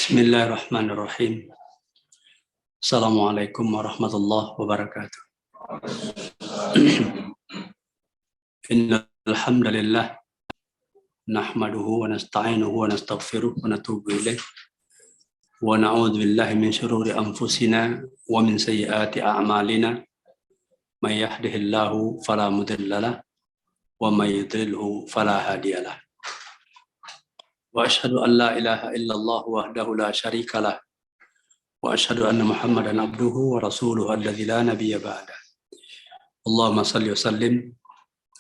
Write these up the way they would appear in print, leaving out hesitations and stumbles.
Bismillahirrahmanirrahim. Assalamualaikum warahmatullahi wabarakatuh. Innal hamdalillah nahmaduhu wa nasta'inuhu wa nastaghfiruh wa natubu ilaih wa na'udzu billahi min shururi anfusina wa min sayyiati a'malina may yahdihillahu fala mudilla lahu wa may yudlilhu fala hadiyalah. Wa asyhadu an la ilaha illallah wahdahu la syarika lah wa asyhadu anna Muhammadan abduhu wa rasuluhu alladzi la nabiyya ba'da. Allahumma shalli wa sallim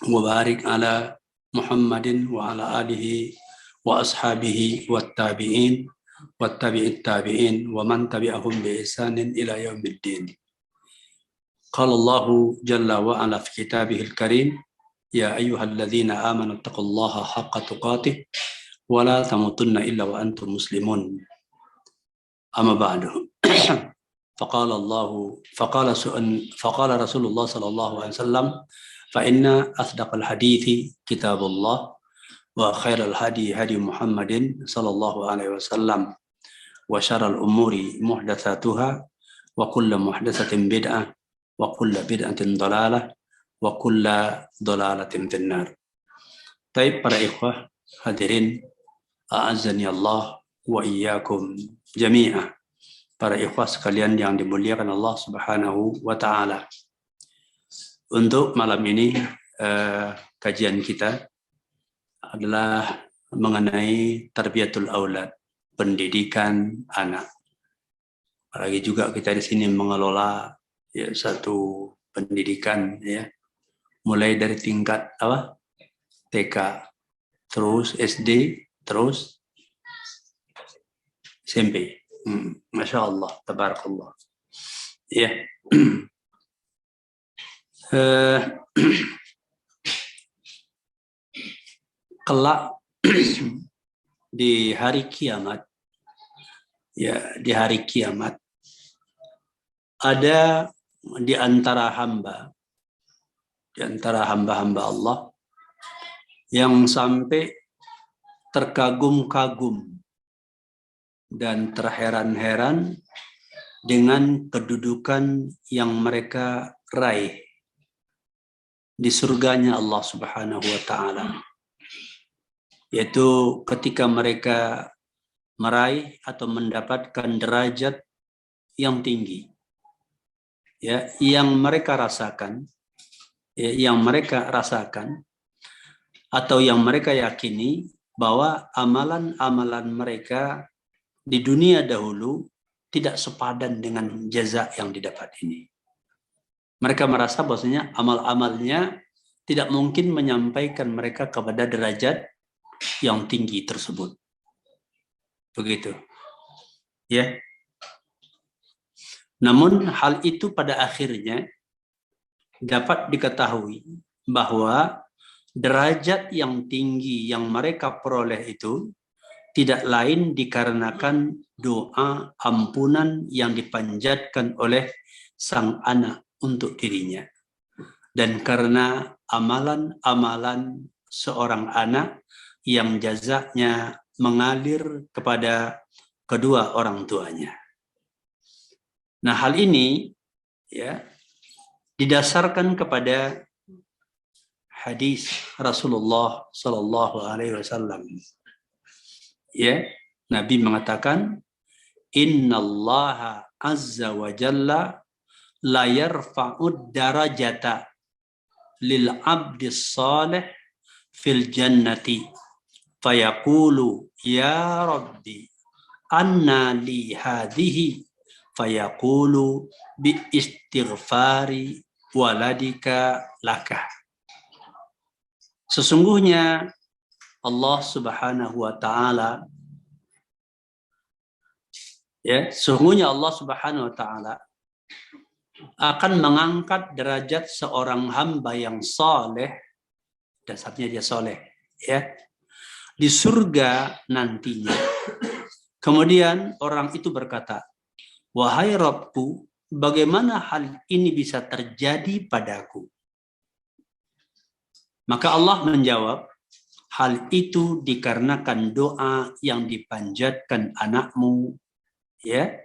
wa barik ala Muhammadin wa ala alihi wa ashabihi wat tabi'in wat tabi'it tabi'in wa man tabi'ahum bi ihsanin ila yaumiddin. Qala Allahu jalla wa ala fi kitabihil karim, ya ayyuhalladzina amanu taqullaha haqqa tuqatih wa la tamutunna illa wa antum muslimun. Amma ba'du. Faqala Rasulullah sallallahu alaihi wasallam, fa inna asdaqal hadithi kitabullah wa khairal hadi hadi Muhammadin sallallahu alaihi wasallam wa syarrul umuri muhdatsatuha wa kullu muhdatsatin bid'ah wa kullu bid'atin dhalalah wa kullu dhalalatin finnar. Baik para ikhwah hadirin, a'azzani Allah wa iyyakum jami'ah. Para ikhwah sekalian yang dimuliakan Allah Subhanahu wa taala. Untuk malam ini kajian kita adalah mengenai tarbiyatul aulad, pendidikan anak. Apalagi juga kita di sini mengelola ya satu pendidikan ya, mulai dari tingkat TK, terus SD, terus SMP. Masya Allah, tabarakallah. Ya. Kelak di hari kiamat, ya di hari kiamat ada di antara hamba-hamba Allah yang sampai terkagum-kagum dan terheran-heran dengan kedudukan yang mereka raih di surganya Allah Subhanahu wa taala, yaitu ketika mereka meraih atau mendapatkan derajat yang tinggi ya, yang mereka rasakan atau yang mereka yakini bahwa amalan-amalan mereka di dunia dahulu tidak sepadan dengan jaza yang didapat ini. Mereka merasa bahwasanya amal-amalnya tidak mungkin menyampaikan mereka kepada derajat yang tinggi tersebut. Begitu. Ya. Namun hal itu pada akhirnya dapat diketahui bahwa derajat yang tinggi yang mereka peroleh itu tidak lain dikarenakan doa ampunan yang dipanjatkan oleh sang anak untuk dirinya. Dan karena amalan-amalan seorang anak yang jazanya mengalir kepada kedua orang tuanya. Nah, hal ini ya didasarkan kepada hadis Rasulullah sallallahu alaihi wasallam. Ya, Nabi mengatakan, innallaha azza wa jalla la yarfa'ud darajata lil abdis salih fil jannati fayaqulu ya rabbi anna li hadhihi fayaqulu bi istighfari waladika laka. Sesungguhnya Allah Subhanahu wa taala sesungguhnya Allah Subhanahu wa taala akan mengangkat derajat seorang hamba yang saleh, dasarnya dia saleh ya, di surga nantinya. Kemudian orang itu berkata, wahai Rabbku, bagaimana hal ini bisa terjadi padaku? Maka Allah menjawab, hal itu dikarenakan doa yang dipanjatkan anakmu, ya,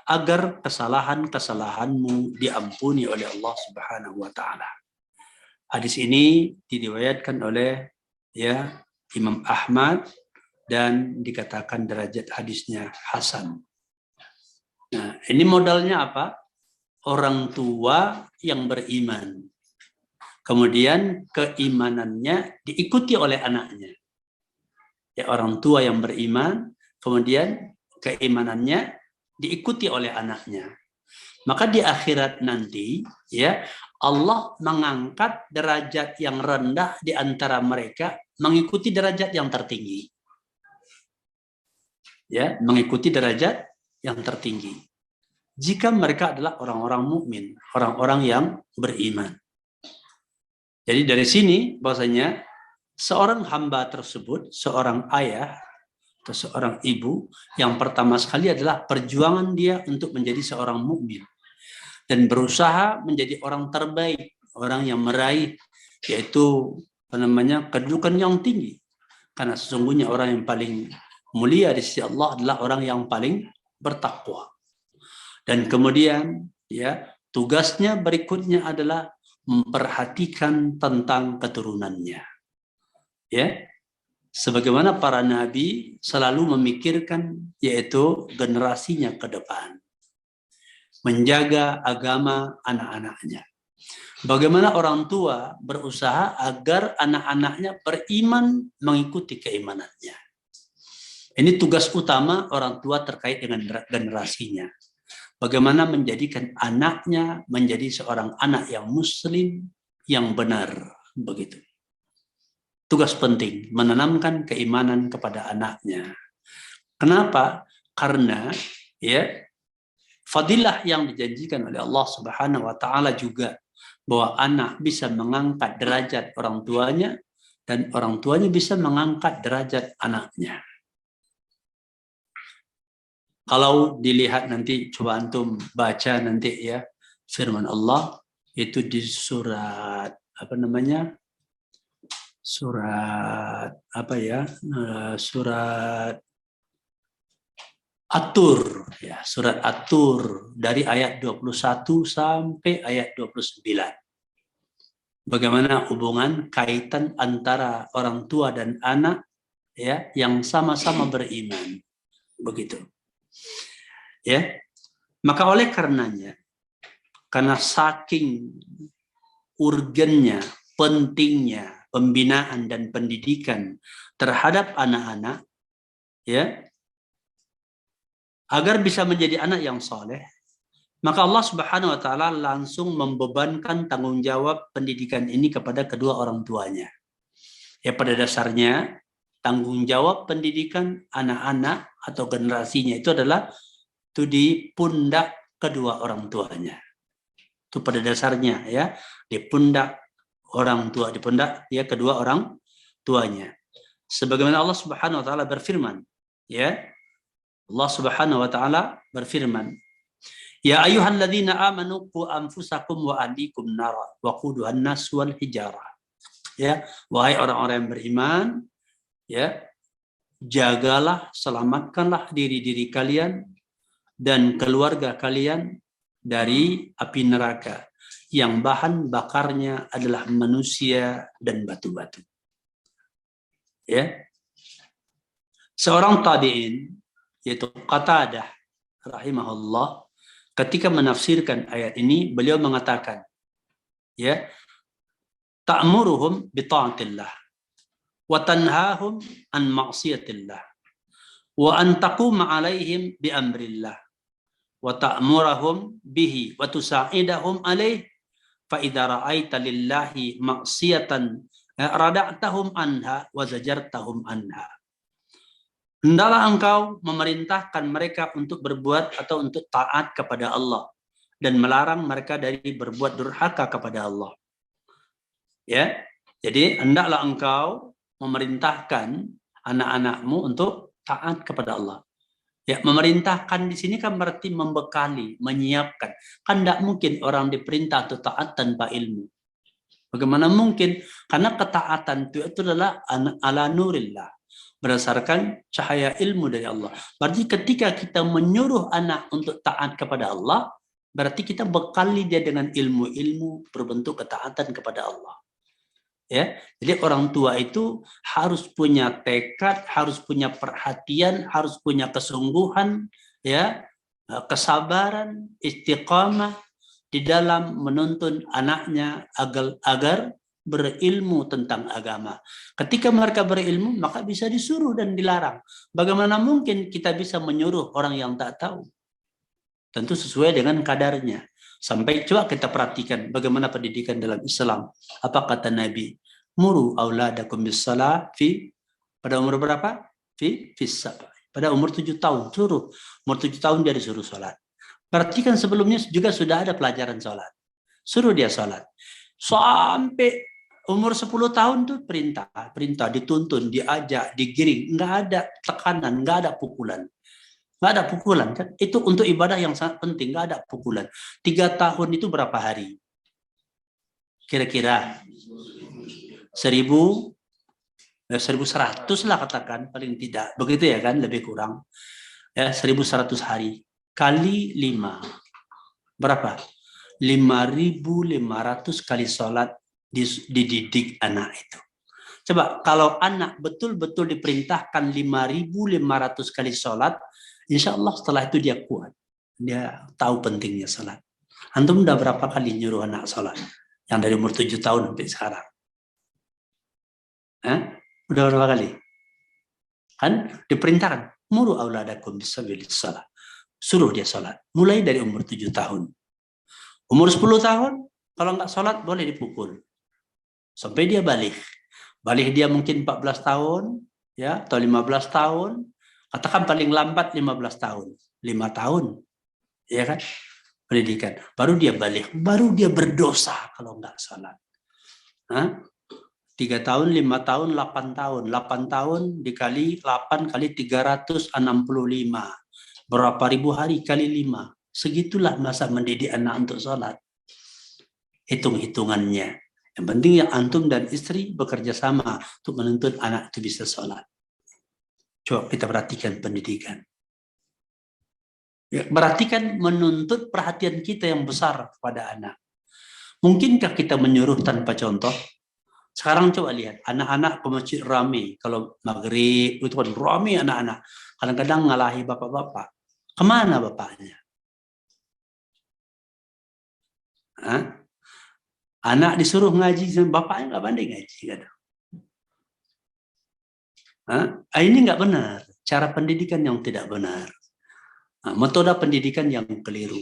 agar kesalahan-kesalahanmu diampuni oleh Allah Subhanahu wa taala. Hadis ini diriwayatkan oleh Imam Ahmad dan dikatakan derajat hadisnya hasan. Nah, ini modalnya apa? Orang tua yang beriman. Kemudian keimanannya diikuti oleh anaknya. Ya, orang tua yang beriman, kemudian keimanannya diikuti oleh anaknya. Maka di akhirat nanti, ya, Allah mengangkat derajat yang rendah di antara mereka mengikuti derajat yang tertinggi. Ya, mengikuti derajat yang tertinggi. Jika mereka adalah orang-orang mukmin, orang-orang yang beriman. Jadi dari sini bahwasanya seorang hamba tersebut, seorang ayah atau seorang ibu, yang pertama sekali adalah perjuangan dia untuk menjadi seorang mukmin dan berusaha menjadi orang terbaik, orang yang meraih yaitu kedudukan yang tinggi. Karena sesungguhnya orang yang paling mulia di sisi Allah adalah orang yang paling bertakwa. Dan kemudian tugasnya berikutnya adalah memperhatikan tentang keturunannya. Ya. Sebagaimana para nabi selalu memikirkan yaitu generasinya ke depan. Menjaga agama anak-anaknya. Bagaimana orang tua berusaha agar anak-anaknya beriman mengikuti keimanannya. Ini tugas utama orang tua terkait dengan generasinya. Bagaimana menjadikan anaknya menjadi seorang anak yang muslim yang benar, begitu. Tugas penting menanamkan keimanan kepada anaknya. Kenapa? Karena fadilah yang dijanjikan oleh Allah Subhanahu wa taala juga bahwa anak bisa mengangkat derajat orang tuanya dan orang tuanya bisa mengangkat derajat anaknya. Kalau dilihat nanti, coba antum baca nanti ya firman Allah itu di surat surat At-Tur ya, surat At-Tur dari ayat 21 sampai ayat 29. Bagaimana hubungan kaitan antara orang tua dan anak yang sama-sama beriman. Begitu. Ya. Maka oleh karenanya, karena saking urgennya, pentingnya pembinaan dan pendidikan terhadap anak-anak, agar bisa menjadi anak yang soleh, maka Allah Subhanahu wa taala langsung membebankan tanggung jawab pendidikan ini kepada kedua orang tuanya. Ya, pada dasarnya tanggung jawab pendidikan anak-anak atau generasinya itu adalah di pundak kedua orang tuanya. Itu pada dasarnya di pundak orang tua, di pundak kedua orang tuanya. Sebagaimana Allah Subhanahu wa taala berfirman, Allah Subhanahu wa taala berfirman, "Ya ayyuhalladzina amanu qu anfusakum wa ahlikum nara wa quduhan nas wal hijarah." Ya, wahai orang-orang yang beriman, jagalah, selamatkanlah diri-diri kalian dan keluarga kalian dari api neraka yang bahan bakarnya adalah manusia dan batu-batu. Seorang tabi'in yaitu Qatadah rahimahullah ketika menafsirkan ayat ini beliau mengatakan ta'muruhum bi ta'atillah wa tanhahum an ma'siyatillah wa an taquma 'alaihim bi amrillah wa ta'murahum bihi wa tusa'idahum 'alaih fa idza ra'aita lillahi ma'siyatan rada'tahum anha wa zajartahum anha. Hendaklah engkau memerintahkan mereka untuk berbuat atau untuk taat kepada Allah dan melarang mereka dari berbuat durhaka kepada Allah. Jadi hendaklah engkau memerintahkan anak-anakmu untuk taat kepada Allah. Memerintahkan di sini kan berarti membekali, menyiapkan. Kan tidak mungkin orang diperintah untuk taat tanpa ilmu. Bagaimana mungkin? Karena ketaatan itu adalah ala nurillah, berdasarkan cahaya ilmu dari Allah. Berarti ketika kita menyuruh anak untuk taat kepada Allah, berarti kita bekali dia dengan ilmu-ilmu berbentuk ketaatan kepada Allah. Ya, jadi orang tua itu harus punya tekad, harus punya perhatian, harus punya kesungguhan, ya, kesabaran, istiqamah di dalam menuntun anaknya agar berilmu tentang agama. Ketika mereka berilmu, maka bisa disuruh dan dilarang. Bagaimana mungkin kita bisa menyuruh orang yang tak tahu? Tentu sesuai dengan kadarnya. Sampai coba kita perhatikan bagaimana pendidikan dalam Islam. Apa kata Nabi? Muru auladakum bis-shalah pada umur berapa? Pada umur 7 tahun. Suruh. Umur 7 tahun dia disuruh sholat. Berarti kan sebelumnya juga sudah ada pelajaran sholat. Suruh dia sholat. Sampai umur 10 tahun tuh perintah, dituntun, diajak, digiring. Nggak ada tekanan, nggak ada pukulan. Nggak ada pukulan kan? Itu untuk ibadah yang sangat penting, nggak ada pukulan. 3 tahun itu berapa hari? Kira-kira 1100 lah katakan, paling tidak. Begitu ya kan, lebih kurang. Ya, 1100 hari. Kali 5. Berapa? 5.500 kali sholat dididik anak itu. Coba kalau anak betul-betul diperintahkan 5.500 kali sholat, insya Allah setelah itu dia kuat. Dia tahu pentingnya sholat. Antum udah berapa kali nyuruh anak sholat? Yang dari umur 7 tahun sampai sekarang. Udah berapa kali? Kan diperintahkan. Muru auladakum bisabilis sholat. Suruh dia sholat. Mulai dari umur 7 tahun. Umur 10 tahun, kalau nggak sholat boleh dipukul. Sampai dia balik. Balik dia mungkin 14 tahun, ya, atau 15 tahun. Katakan paling lambat 15 tahun. 5 tahun. Ya kan? Pendidikan. Baru dia balik. Baru dia berdosa kalau nggak sholat. 3 tahun, 5 tahun, 8 tahun. 8 tahun dikali 8 kali 365. Berapa ribu hari kali 5. Segitulah masa mendidik anak untuk sholat. Hitung-hitungannya. Yang penting ya antum dan istri bekerja sama untuk menuntut anak itu bisa sholat. Coba kita perhatikan pendidikan. Ya, perhatikan menuntut perhatian kita yang besar kepada anak. Mungkinkah kita menyuruh tanpa contoh? Sekarang coba lihat, anak-anak ke masjid rame. Kalau maghrib itu kan rame anak-anak. Kadang-kadang ngalahi bapak-bapak. Kemana bapaknya? Anak disuruh ngaji, bapaknya nggak pandai ngaji. Ini nggak benar. Cara pendidikan yang tidak benar. Metode pendidikan yang keliru.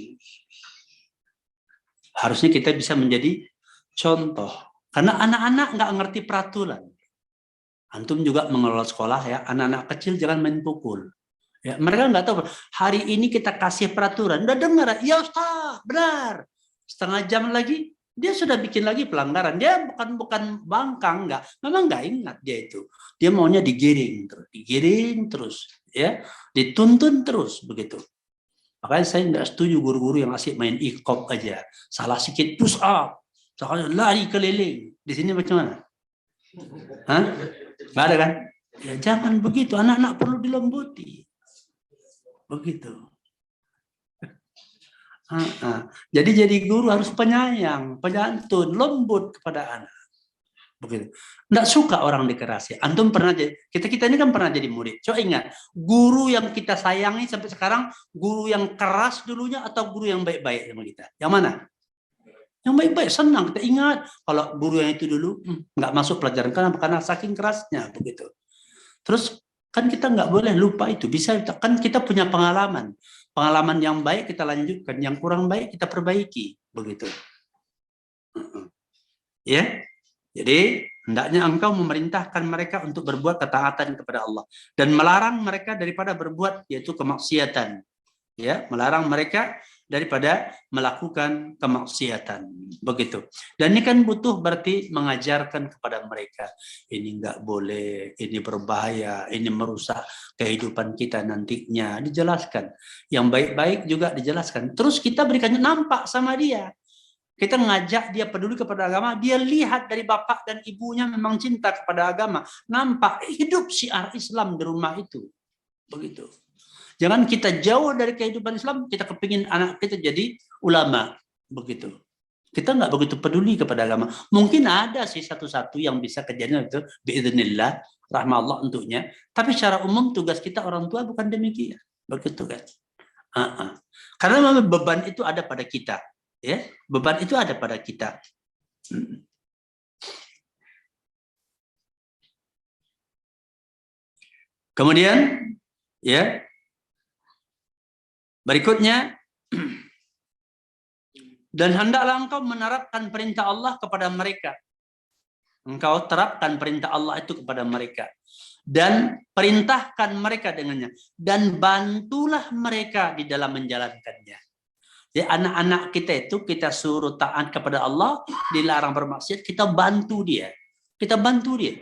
Harusnya kita bisa menjadi contoh. Karena anak-anak nggak ngerti peraturan. Antum juga mengelola sekolah ya, anak-anak kecil jangan main pukul. Ya, mereka nggak tahu. Hari ini kita kasih peraturan, udah dengar? Ya Ustaz, benar. Setengah jam lagi dia sudah bikin lagi pelanggaran. Dia bukan bangkang, nggak. Memang nggak ingat dia itu. Dia maunya digiring terus, ya, dituntun terus begitu. Makanya saya nggak setuju guru-guru yang asik main ikop aja. Salah sedikit push up, salah lari keliling. Di sini bagaimana? Nggak ada kan? Ya jangan begitu. Anak-anak perlu dilembuti. Begitu. Jadi guru harus penyayang, penyantun, lembut kepada anak. Begitu. Nggak suka orang dikerasi. Antum pernah jadi, kita ini kan pernah jadi murid. Coba ingat, guru yang kita sayangi sampai sekarang, guru yang keras dulunya atau guru yang baik-baik sama kita? Yang mana? Yang baik-baik, senang. Kita ingat kalau guru yang itu dulu nggak masuk pelajaran karena saking kerasnya begitu. Terus kan kita nggak boleh lupa itu. Bisa kan kita punya pengalaman. Pengalaman yang baik kita lanjutkan, yang kurang baik kita perbaiki, begitu. Ya, jadi hendaknya engkau memerintahkan mereka untuk berbuat ketaatan kepada Allah dan melarang mereka daripada berbuat yaitu kemaksiatan. Ya, melarang mereka daripada melakukan kemaksiatan, begitu. Dan ini kan butuh berarti mengajarkan kepada mereka ini nggak boleh, ini berbahaya, ini merusak kehidupan kita nantinya, dijelaskan. Yang baik-baik juga dijelaskan. Terus kita berikannya nampak sama dia. Kita ngajak dia peduli kepada agama, dia lihat dari bapak dan ibunya memang cinta kepada agama. Nampak hidup syiar Islam di rumah itu. Begitu. Jangan kita jauh dari kehidupan Islam, kita kepingin anak kita jadi ulama. Begitu. Kita nggak begitu peduli kepada agama. Mungkin ada sih satu-satu yang bisa kejadian itu, biiznillah, rahmat Allah untuknya. Tapi secara umum tugas kita orang tua bukan demikian. Begitu kan. Karena memang beban itu ada pada kita. Ya, beban itu ada pada kita. Kemudian, ya, berikutnya, dan hendaklah engkau menerapkan perintah Allah kepada mereka. Engkau terapkan perintah Allah itu kepada mereka. Dan perintahkan mereka dengannya. Dan bantulah mereka di dalam menjalankannya. Jadi anak-anak kita itu kita suruh taat kepada Allah, dilarang bermaksiat, kita bantu dia. Kita bantu dia.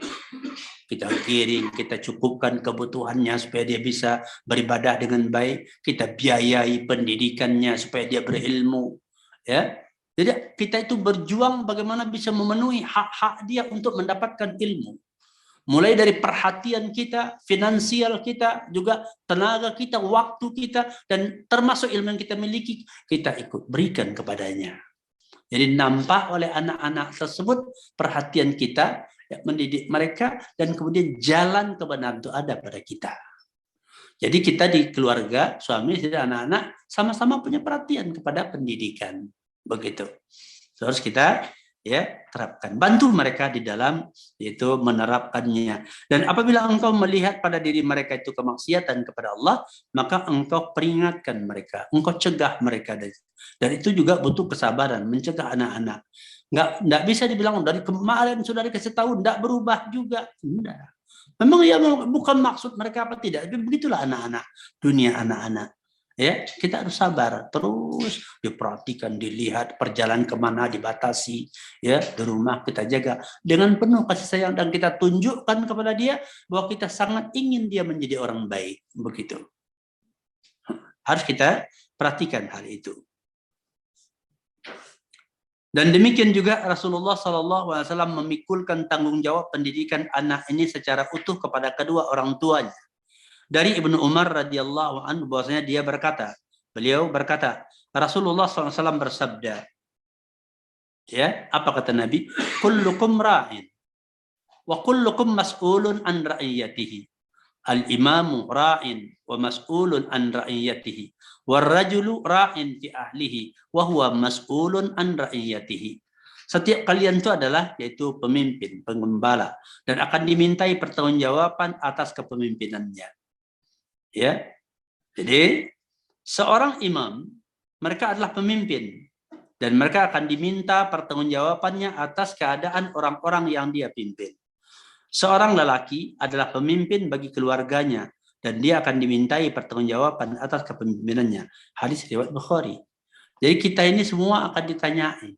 Kita kirim, kita cukupkan kebutuhannya supaya dia bisa beribadah dengan baik. Kita biayai pendidikannya supaya dia berilmu. Ya, jadi kita itu berjuang bagaimana bisa memenuhi hak-hak dia untuk mendapatkan ilmu. Mulai dari perhatian kita, finansial kita, juga tenaga kita, waktu kita, dan termasuk ilmu yang kita miliki, kita ikut berikan kepadanya. Jadi nampak oleh anak-anak tersebut perhatian kita, ya, mendidik mereka, dan kemudian jalan kebenaran itu ada pada kita. Jadi kita di keluarga, suami, istri, anak-anak, sama-sama punya perhatian kepada pendidikan. Begitu. Terus kita ya terapkan, bantu mereka di dalam yaitu menerapkannya. Dan apabila engkau melihat pada diri mereka itu kemaksiatan kepada Allah, maka engkau peringatkan mereka, engkau cegah mereka. Dan itu juga butuh kesabaran mencegah anak-anak. Nggak bisa dibilang dari kemarin sudah dikasih tahu nggak berubah juga. Enggak. Memang ya bukan maksud mereka apa tidak, tapi begitulah anak-anak, dunia anak-anak. Ya, kita harus sabar, terus diperhatikan, dilihat perjalanan kemana dibatasi, ya di rumah kita jaga dengan penuh kasih sayang dan kita tunjukkan kepada dia bahwa kita sangat ingin dia menjadi orang baik, begitu. Harus kita perhatikan hal itu. Dan demikian juga Rasulullah SAW memikulkan tanggung jawab pendidikan anak ini secara utuh kepada kedua orang tuanya. Dari Ibnu Umar radhiyallahu anhu bahwasanya beliau berkata, Rasulullah SAW bersabda, ya, apa kata Nabi? Kullukum ra'in wa kullukum mas'ulun an ra'iyatihi. Al-imamu ra'in wa mas'ulun an ra'iyatihi. War-rajulu ra'in fi ahlihi wa huwa mas'ulun an ra'iyatihi. Setiap kalian itu adalah yaitu pemimpin, pengembala, dan akan dimintai pertanggungjawaban atas kepemimpinannya. Ya, jadi seorang imam, mereka adalah pemimpin dan mereka akan diminta pertanggungjawabannya atas keadaan orang-orang yang dia pimpin. Seorang lelaki adalah pemimpin bagi keluarganya dan dia akan dimintai pertanggungjawaban atas kepemimpinannya. Hadis riwayat Bukhari. Jadi kita ini semua akan ditanyai,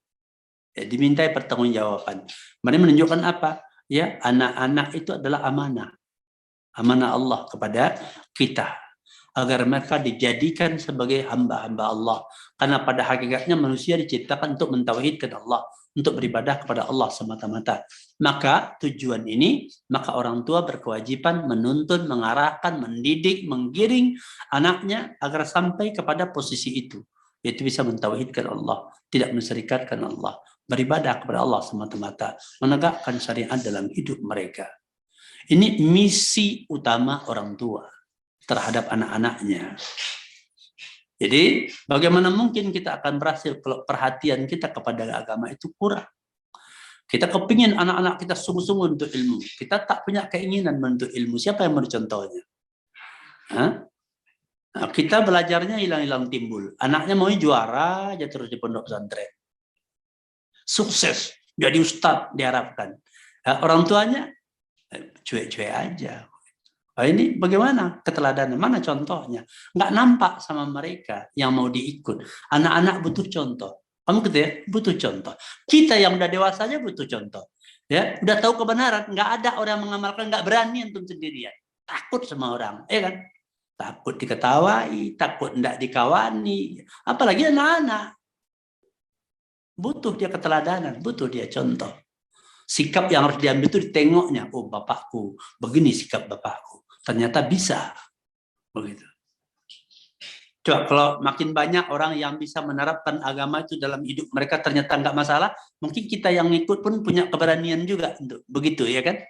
ya, dimintai pertanggungjawaban. Mereka menunjukkan apa? Ya, anak-anak itu adalah amanah. Amanah Allah kepada kita agar mereka dijadikan sebagai hamba-hamba Allah, karena pada hakikatnya manusia diciptakan untuk mentauhidkan Allah, untuk beribadah kepada Allah semata-mata. Maka tujuan ini, maka orang tua berkewajiban menuntun, mengarahkan, mendidik, menggiring anaknya agar sampai kepada posisi itu, yaitu bisa mentauhidkan Allah, tidak menserikatkan Allah, beribadah kepada Allah semata-mata, menegakkan syariat dalam hidup mereka. Ini misi utama orang tua terhadap anak-anaknya. Jadi bagaimana mungkin kita akan berhasil kalau perhatian kita kepada agama itu kurang. Kita kepingin anak-anak kita sungguh-sungguh untuk ilmu. Kita tak punya keinginan untuk ilmu. Siapa yang mencontohnya? Nah, kita belajarnya hilang-hilang timbul. Anaknya mau juara aja terus di pondok pesantren. Sukses, jadi ustadz diharapkan. Nah, orang tuanya cuek-cuek aja. Nah, ini bagaimana keteladanan? Mana contohnya? Nggak nampak sama mereka yang mau diikut. Anak-anak butuh contoh. Kamu gitu ya, butuh contoh. Kita yang udah dewasa aja butuh contoh. Ya, udah tahu kebenaran, nggak ada orang yang mengamalkan, nggak berani untuk sendirian. Takut sama orang, ya kan? Takut diketawai, takut nggak dikawani. Apalagi anak-anak. Butuh dia keteladanan, butuh dia contoh. Sikap yang harus diambil itu ditengoknya. Oh, bapakku, begini sikap bapakku. Ternyata bisa. Begitu. Coba kalau makin banyak orang yang bisa menerapkan agama itu dalam hidup mereka ternyata nggak masalah, mungkin kita yang ngikut pun punya keberanian juga untuk begitu, ya kan?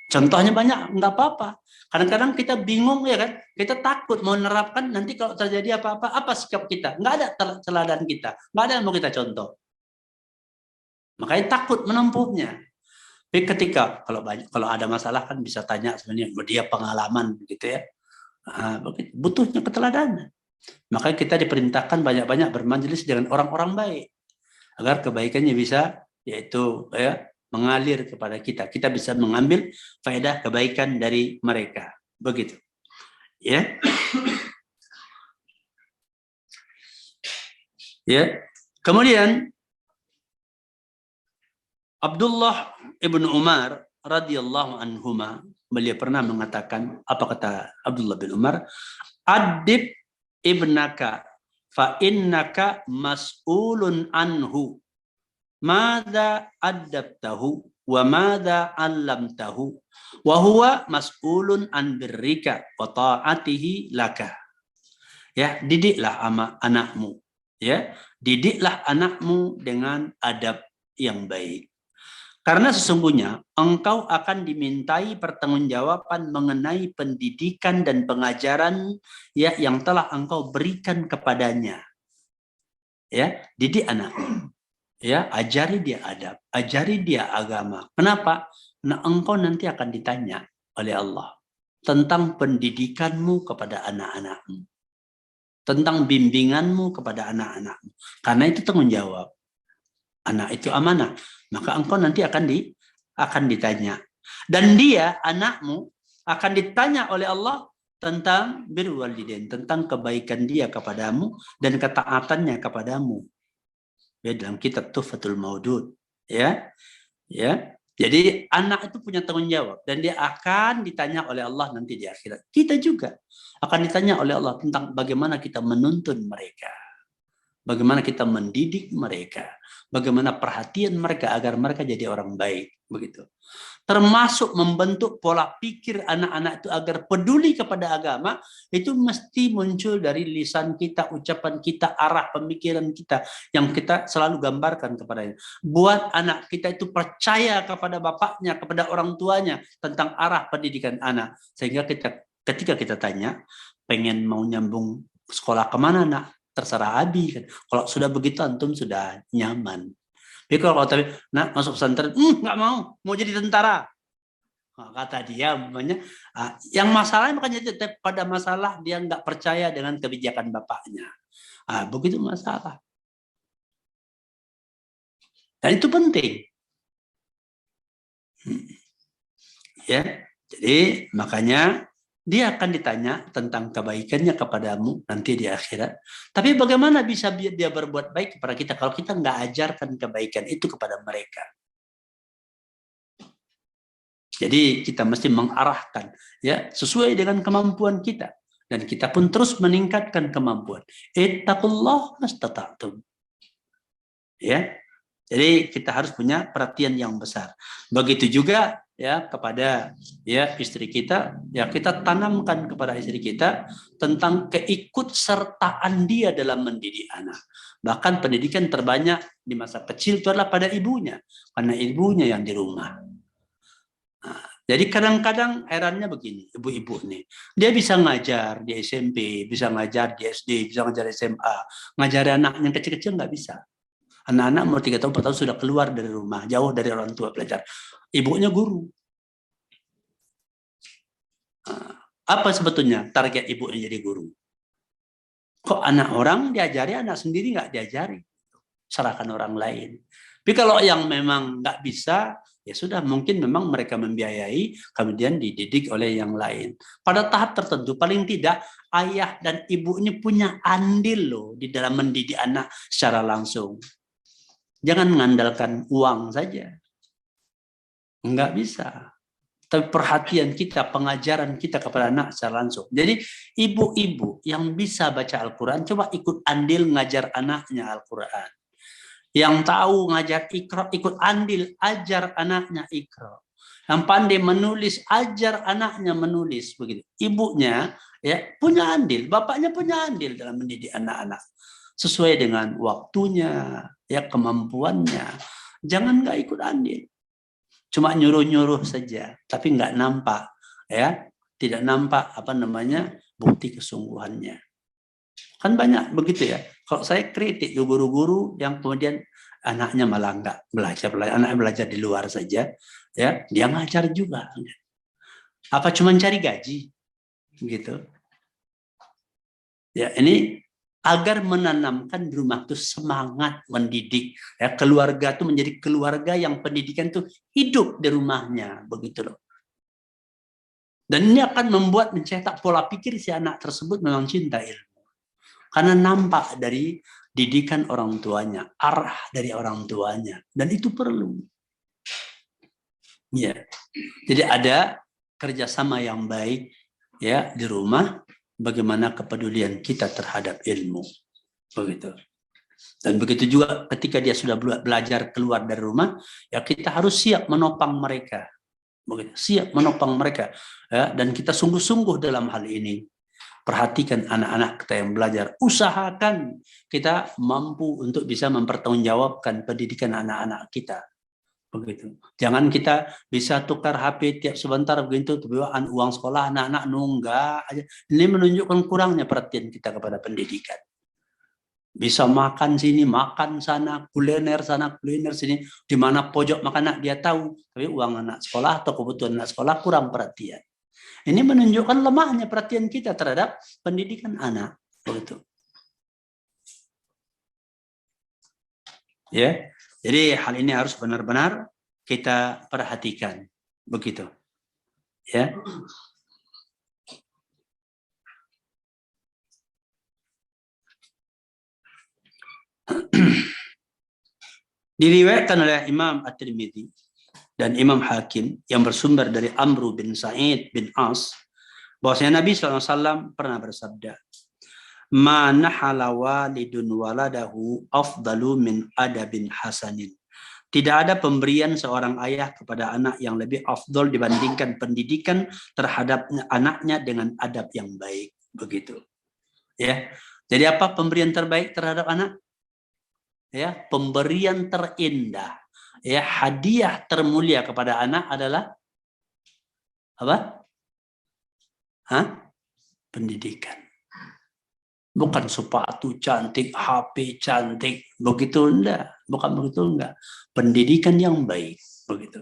Contohnya banyak, nggak apa-apa. Kadang-kadang kita bingung, ya kan? Kita takut mau menerapkan, nanti kalau terjadi apa-apa, apa sikap kita? Nggak ada teladan kita, nggak ada yang mau kita contoh. Makanya takut menempuhnya. Tapi ketika kalau ada masalah kan bisa tanya sebenarnya dia pengalaman gitu ya. Butuhnya keteladanan. Makanya kita diperintahkan banyak-banyak bermajelis dengan orang-orang baik agar kebaikannya bisa yaitu ya mengalir kepada kita. Kita bisa mengambil faedah kebaikan dari mereka. Begitu. Ya. Ya. Kemudian Abdullah ibn Umar radhiyallahu anhuma, beliau pernah mengatakan, apa kata Abdullah bin Umar? Adib ibnaka fa innaka mas'ulun anhu. Mada adabtahu wa mada allamtahu wa huwa mas'ulun an birrika wa ta'atihi laka. Ya, didiklah anakmu. Ya, didiklah anakmu dengan adab yang baik. Karena sesungguhnya engkau akan dimintai pertanggungjawaban mengenai pendidikan dan pengajaran ya yang telah engkau berikan kepadanya. Ya, didik anakmu. Ya, ajari dia adab, ajari dia agama. Kenapa? Nah, engkau nanti akan ditanya oleh Allah tentang pendidikanmu kepada anak-anakmu, tentang bimbinganmu kepada anak-anakmu. Karena itu tanggung jawab. Anak itu amanah, maka engkau nanti akan ditanya. Dan dia, anakmu, akan ditanya oleh Allah tentang birrul walidain, tentang kebaikan dia kepadamu dan ketaatannya kepadamu. Ya, dalam kitab Tuhfatul Maudud, ya. Jadi anak itu punya tanggung jawab dan dia akan ditanya oleh Allah nanti di akhirat. Kita juga akan ditanya oleh Allah tentang bagaimana kita menuntun mereka. Bagaimana kita mendidik mereka, bagaimana perhatian mereka agar mereka jadi orang baik, begitu. Termasuk membentuk pola pikir anak-anak itu agar peduli kepada agama, itu mesti muncul dari lisan kita, ucapan kita, arah pemikiran kita yang kita selalu gambarkan kepadanya. Buat anak kita itu percaya kepada bapaknya, kepada orang tuanya tentang arah pendidikan anak. Sehingga ketika kita tanya, pengen mau nyambung sekolah kemana nak? Terserah Abi kan. Kalau sudah begitu antum sudah nyaman. Tapi kalau tapi nak masuk pesantren, nggak mau jadi tentara. Nah, kata dia, yang masalahnya makanya pada masalah dia nggak percaya dengan kebijakan bapaknya. Begitu masalah. Dan itu penting. Ya, jadi makanya dia akan ditanya tentang kebaikannya kepadamu nanti di akhirat. Tapi bagaimana bisa dia berbuat baik kepada kita kalau kita nggak ajarkan kebaikan itu kepada mereka? Jadi kita mesti mengarahkan ya sesuai dengan kemampuan kita dan kita pun terus meningkatkan kemampuan. Ittaqullah mastata'tum. Ya. Jadi kita harus punya perhatian yang besar. Begitu juga ya kepada ya istri kita, ya kita tanamkan kepada istri kita tentang keikutsertaan dia dalam mendidik anak. Bahkan pendidikan terbanyak di masa kecil itu adalah pada ibunya, karena ibunya yang di rumah. Nah, jadi kadang-kadang herannya begini, ibu-ibu nih, dia bisa ngajar di SMP, bisa ngajar di SD, bisa ngajar SMA, ngajar anak yang kecil-kecil nggak bisa. Anak-anak umur 3 tahun, 4 tahun sudah keluar dari rumah, jauh dari orang tua belajar. Ibunya guru. Apa sebetulnya target ibunya jadi guru? Kok anak orang diajari, anak sendiri nggak diajari? Serahkan orang lain. Tapi kalau yang memang nggak bisa, ya sudah mungkin memang mereka membiayai, kemudian dididik oleh yang lain. Pada tahap tertentu, paling tidak ayah dan ibu ini punya andil loh di dalam mendidik anak secara langsung. Jangan mengandalkan uang saja. Enggak bisa. Tapi perhatian kita, pengajaran kita kepada anak secara langsung. Jadi ibu-ibu yang bisa baca Al-Quran, coba ikut andil ngajar anaknya Al-Quran. Yang tahu ngajar Iqra, ikut andil, ajar anaknya Iqra. Yang pandai menulis, ajar anaknya menulis. Begitu. Ibunya ya punya andil, bapaknya punya andil dalam mendidik anak-anak sesuai dengan waktunya, ya kemampuannya. Jangan nggak ikut andil, cuma nyuruh-nyuruh saja, tapi nggak nampak, ya tidak nampak bukti kesungguhannya. Kan banyak begitu ya. Kalau saya kritik guru-guru yang kemudian anaknya malah nggak belajar, anaknya belajar di luar saja, ya dia ngajar juga. Apa cuma cari gaji, gitu? Ya ini agar menanamkan di rumah itu semangat mendidik, ya keluarga itu menjadi keluarga yang pendidikan itu hidup di rumahnya, begitu loh. Dan ini akan membuat mencetak pola pikir si anak tersebut memang cinta ilmu. Karena nampak dari didikan orang tuanya, arah dari orang tuanya, dan itu perlu. Ya, jadi ada kerjasama yang baik ya di rumah. Bagaimana kepedulian kita terhadap ilmu, begitu. Dan begitu juga ketika dia sudah belajar keluar dari rumah, ya kita harus siap menopang mereka, begitu. Siap menopang mereka, ya. Dan kita sungguh-sungguh dalam hal ini. Perhatikan anak-anak kita yang belajar. Usahakan kita mampu untuk bisa mempertanggungjawabkan pendidikan anak-anak kita. Begitu. Jangan kita bisa tukar HP tiap sebentar begitu, tujuan uang sekolah anak-anak nunggak aja. Ini menunjukkan kurangnya perhatian kita kepada pendidikan. Bisa makan sini, makan sana, kuliner sini, di mana pojok makan anak dia tahu, tapi uang anak sekolah atau kebutuhan anak sekolah kurang perhatian. Ini menunjukkan lemahnya perhatian kita terhadap pendidikan anak. Begitu. Ya. Jadi hal ini harus benar-benar kita perhatikan. Begitu. Ya. Diriwayatkan oleh Imam At-Tirmidzi dan Imam Hakim yang bersumber dari Amr bin Sa'id bin As, bahwasanya Nabi SAW pernah bersabda, "Ma nahala walidun waladahu afdalu min adabin hasanin." Tidak ada pemberian seorang ayah kepada anak yang lebih afdol dibandingkan pendidikan terhadap anaknya dengan adab yang baik. Begitu. Ya. Jadi apa pemberian terbaik terhadap anak? Ya, pemberian terindah. Ya, hadiah termulia kepada anak adalah apa? Pendidikan. Bukan sepatu cantik, HP cantik, begitu enggak. Bukan begitu enggak. Pendidikan yang baik, begitu.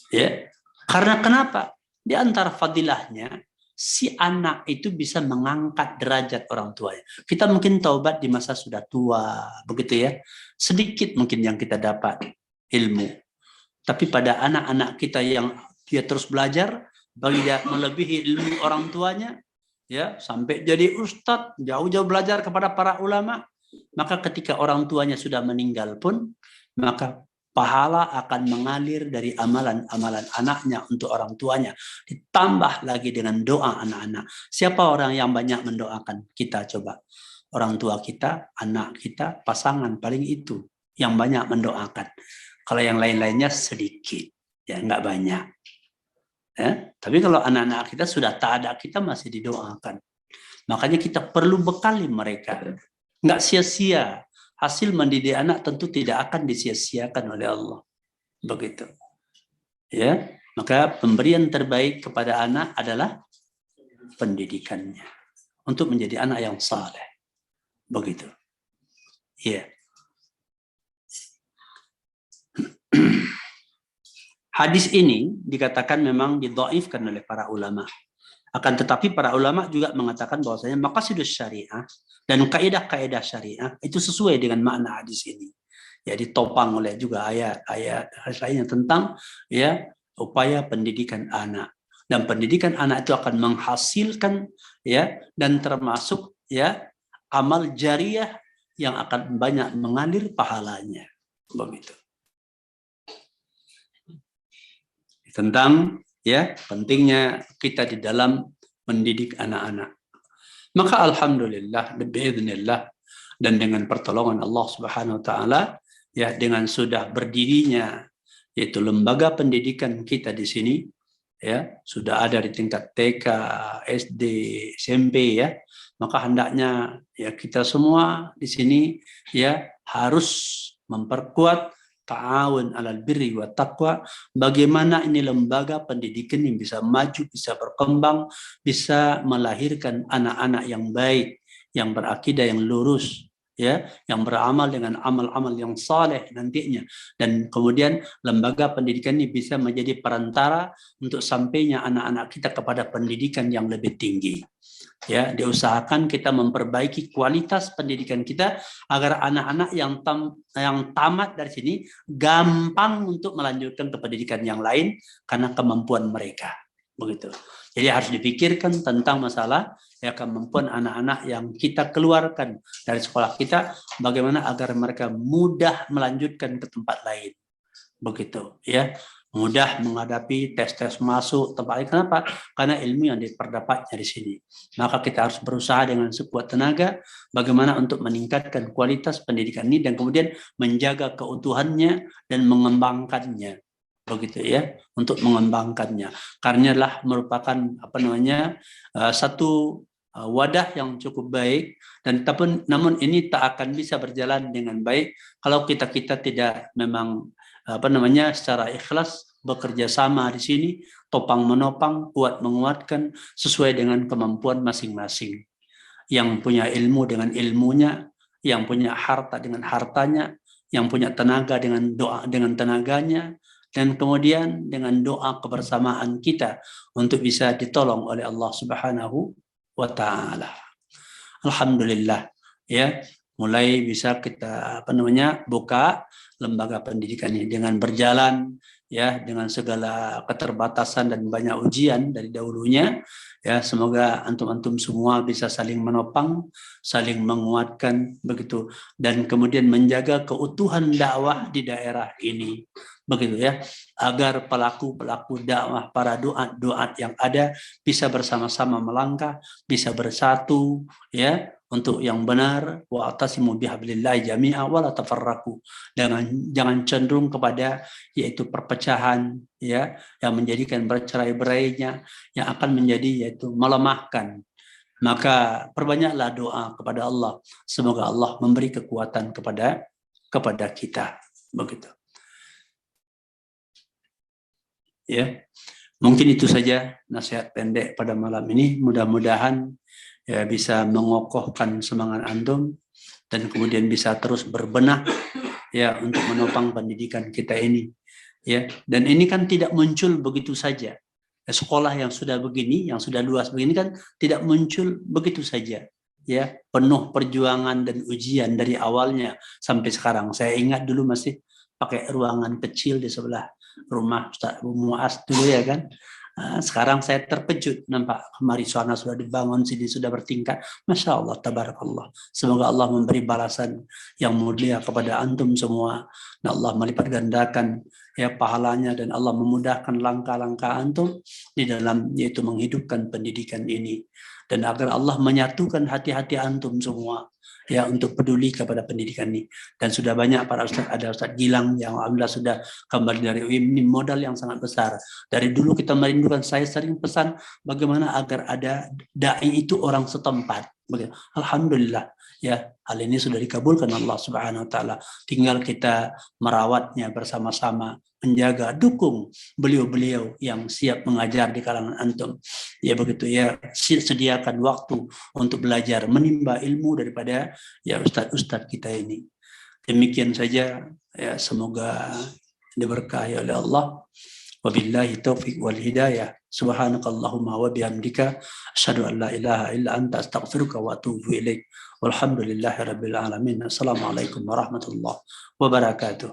Ya. Karena kenapa? Di antara fadilahnya, si anak itu bisa mengangkat derajat orang tuanya. Kita mungkin taubat di masa sudah tua, begitu ya. Sedikit mungkin yang kita dapat ilmu. Tapi pada anak-anak kita yang dia terus belajar, bagi dia melebihi ilmu orang tuanya, ya sampai jadi ustadz, jauh-jauh belajar kepada para ulama, maka ketika orang tuanya sudah meninggal pun, maka pahala akan mengalir dari amalan-amalan anaknya untuk orang tuanya, ditambah lagi dengan doa anak-anak. Siapa orang yang banyak mendoakan kita? Coba orang tua kita, anak kita, pasangan, paling itu yang banyak mendoakan. Kalau yang lain-lainnya sedikit, ya nggak banyak. Ya, tapi kalau anak-anak kita sudah tak ada, kita masih didoakan. Makanya kita perlu bekali mereka. Nggak sia-sia. Hasil mendidik anak tentu tidak akan disia-siakan oleh Allah. Begitu. Ya, maka pemberian terbaik kepada anak adalah pendidikannya. Untuk menjadi anak yang saleh. Begitu. Ya. Hadis ini dikatakan memang didhaifkan oleh para ulama. Akan tetapi para ulama juga mengatakan bahwasanya maqasidus syariah dan kaidah-kaidah syariah itu sesuai dengan makna hadis ini. Ya ditopang oleh juga ayat-ayat lainnya tentang ya upaya pendidikan anak. Dan pendidikan anak itu akan menghasilkan ya dan termasuk ya amal jariah yang akan banyak mengalir pahalanya. Begitu. Tentang ya pentingnya kita di dalam mendidik anak-anak. Maka alhamdulillah, biiznillah, dan dengan pertolongan Allah Subhanahu wa taala, ya, dengan sudah berdirinya yaitu lembaga pendidikan kita di sini, ya, sudah ada di tingkat TK, SD, SMP, ya, maka hendaknya ya kita semua di sini ya harus memperkuat ta'awun 'alal birri wa taqwa. Bagaimana ini lembaga pendidikan yang bisa maju, bisa berkembang, bisa melahirkan anak-anak yang baik, yang berakidah, yang lurus, ya, yang beramal dengan amal-amal yang saleh nantinya. Dan kemudian lembaga pendidikan ini bisa menjadi perantara untuk sampainya anak-anak kita kepada pendidikan yang lebih tinggi. Ya, diusahakan kita memperbaiki kualitas pendidikan kita agar anak-anak yang tamat dari sini gampang untuk melanjutkan ke pendidikan yang lain karena kemampuan mereka. Begitu. Jadi harus dipikirkan tentang masalah ya kemampuan anak-anak yang kita keluarkan dari sekolah kita, bagaimana agar mereka mudah melanjutkan ke tempat lain. Begitu, ya. Mudah menghadapi tes-tes masuk tempat lain. Kenapa? Karena ilmu yang diperdapatnya di sini. Maka kita harus berusaha dengan sekuat tenaga bagaimana untuk meningkatkan kualitas pendidikan ini dan kemudian menjaga keutuhannya dan mengembangkannya. Begitu, ya, untuk mengembangkannya. Karena adalah merupakan satu wadah yang cukup baik, dan namun ini tak akan bisa berjalan dengan baik kalau kita tidak memang secara ikhlas bekerja sama di sini, topang menopang, kuat menguatkan sesuai dengan kemampuan masing-masing. Yang punya ilmu dengan ilmunya, yang punya harta dengan hartanya, yang punya tenaga dengan doa dengan tenaganya, dan kemudian dengan doa kebersamaan kita untuk bisa ditolong oleh Allah Subhanahu wa taala. Alhamdulillah, ya, mulai bisa kita buka lembaga pendidikan ini dengan berjalan, ya, dengan segala keterbatasan dan banyak ujian dari dahulunya, ya. Semoga antum-antum semua bisa saling menopang, saling menguatkan, begitu, dan kemudian menjaga keutuhan dakwah di daerah ini, begitu, ya, agar pelaku-pelaku dakwah, para doa-doa yang ada bisa bersama-sama melangkah, bisa bersatu, ya, untuk yang benar. Wa atasimu bihablillahi jami'a wa la tafarraqu. Jangan cenderung kepada yaitu perpecahan, ya, yang menjadikan bercerai-berainya, yang akan menjadi yaitu melemahkan. Maka perbanyaklah doa kepada Allah, semoga Allah memberi kekuatan kepada kita, begitu. Ya, mungkin itu saja nasihat pendek pada malam ini. Mudah-mudahan ya bisa mengokohkan semangat antum dan kemudian bisa terus berbenah, ya, untuk menopang pendidikan kita ini, ya. Dan ini kan tidak muncul begitu saja. Sekolah yang sudah begini, yang sudah luas begini kan tidak muncul begitu saja, ya. Penuh perjuangan dan ujian dari awalnya sampai sekarang. Saya ingat dulu masih pakai ruangan kecil di sebelah rumah Ustaz Muaz dulu, ya kan. Sekarang saya terkejut nampak kemari suara sudah dibangun, sini sudah bertingkat. Masya Allah, tabarakallah. Semoga Allah memberi balasan yang mulia kepada antum semua. Dan Allah melipat gandakan ya pahalanya, dan Allah memudahkan langkah-langkah antum di dalam yaitu menghidupkan pendidikan ini. Dan agar Allah menyatukan hati-hati antum semua, ya, untuk peduli kepada pendidikan ini. Dan sudah banyak para ustaz, ada Ustaz Gilang yang alhamdulillah sudah kembali dari UIM, ini modal yang sangat besar. Dari dulu kita merindukan, saya sering pesan bagaimana agar ada dai itu orang setempat. Alhamdulillah, ya, hal ini sudah dikabulkan Allah Subhanahu wa taala. Tinggal kita merawatnya bersama-sama, menjaga, dukung beliau-beliau yang siap mengajar di kalangan antum. Ya, begitu, ya, sediakan waktu untuk belajar, menimba ilmu daripada ya ustadz-ustadz kita ini. Demikian saja, ya, semoga diberkahi oleh Allah. Wabillahi taufiq wal hidayah. Subhanakallahumma wa bihamdika asyhadu an la ilaha illa anta astaghfiruka wa atubu ilaik. Walhamdulillahirabbil alamin. Assalamualaikum warahmatullahi wabarakatuh.